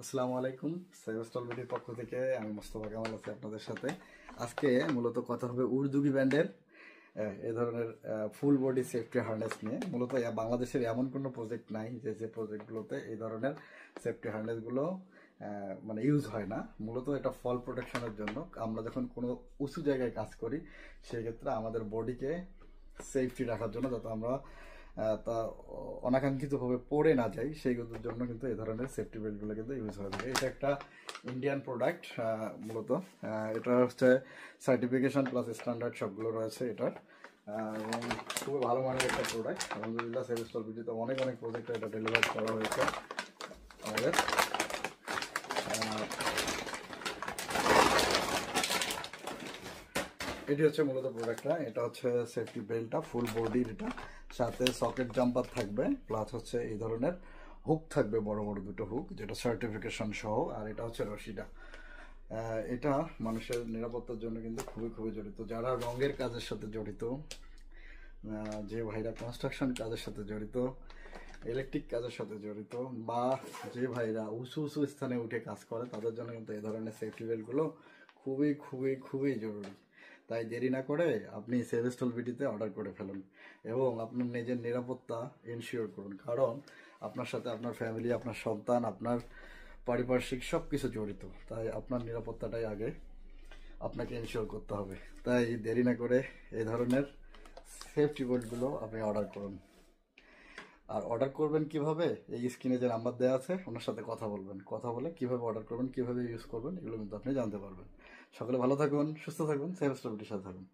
আসসালামু আলাইকুম। সেভেস্টল বিডির পক্ষ থেকে আমি মোস্তফা কামাল আছি আপনাদের সাথে। আজকে মূলত কথা হবে উর্দুগি ব্র্যান্ডের এই ধরনের ফুল বডি সেফটি হার্নেস নিয়ে। মূলত বাংলাদেশের এমন কোনো প্রজেক্ট নাই যে প্রজেক্টগুলোতে এই ধরনের সেফটি হার্নেসগুলো মানে ইউজ হয় না। মূলত এটা ফল প্রোটেকশনের জন্য। আমরা যখন কোনো উঁচু জায়গায় কাজ করি সেক্ষেত্রে আমাদের বডিকে সেফটি রাখার জন্য, যাতে আমরা তা অনাকাঙ্ক্ষিতভাবে পড়ে না যাই, সেইগুলোর জন্য কিন্তু এই ধরনের সেফটি বেল্টগুলো কিন্তু ইউজ হয়ে থাকে। এটা একটা ইন্ডিয়ান প্রোডাক্ট। মূলত এটা হচ্ছে সার্টিফিকেশন প্লাস স্ট্যান্ডার্ড সবগুলো রয়েছে এটার, এবং খুবই ভালো মানের একটা প্রোডাক্ট। আলহামদুলিল্লাহ সেভেস্টল ভিডিওতে অনেক প্রজেক্টে এটা ডেলিভার করা হয়েছে আমাদের। এটি হচ্ছে মূলত প্রোডাক্টটা। এটা হচ্ছে সেফটি বেল্টটা, ফুল বডির। এটা সাথে সকেট জাম্পার থাকবে, প্লাস হচ্ছে এই ধরনের হুক থাকবে, বড় বড় দুটো হুক, যেটা সার্টিফিকেশন সহ। আর এটা হচ্ছে রশিটা। এটা মানুষের নিরাপত্তার জন্য কিন্তু খুবই জড়িত। যারা রঙের কাজের সাথে জড়িত, যে ভাইরা কনস্ট্রাকশন কাজের সাথে জড়িত, ইলেকট্রিক কাজের সাথে জড়িত, বা যে ভাইরা উঁচু স্থানে উঠে কাজ করে, তাদের জন্য কিন্তু এই ধরনের সেফটি বেল্টগুলো খুবই জরুরি। তাই দেরি না করে আপনি সেভেস্টল বিডিতে অর্ডার করে ফেলুন এবং আপনার নিজের নিরাপত্তা এনশিওর করুন। কারণ আপনার সাথে আপনার ফ্যামিলি, আপনার সন্তান, আপনার পারিপার্শ্বিক সব কিছু জড়িত। তাই আপনার নিরাপত্তাটাই আগে আপনাকে এনশিওর করতে হবে। তাই দেরি না করে এই ধরনের সেফটি বেল্টগুলো আপনি অর্ডার করুন। আর অর্ডার করবেন কিভাবে? এই স্ক্রিনে যে নাম্বার দেওয়া আছে ওনার সাথে কথা বলবেন। কথা বলে কিভাবে অর্ডার করবেন, কিভাবে ইউজ করবেন, এগুলো কিন্তু আপনি জানতে পারবেন। সকলে ভালো থাকুন, সুস্থ থাকুন, সেভেস্টল বিডির সাথে থাকুন।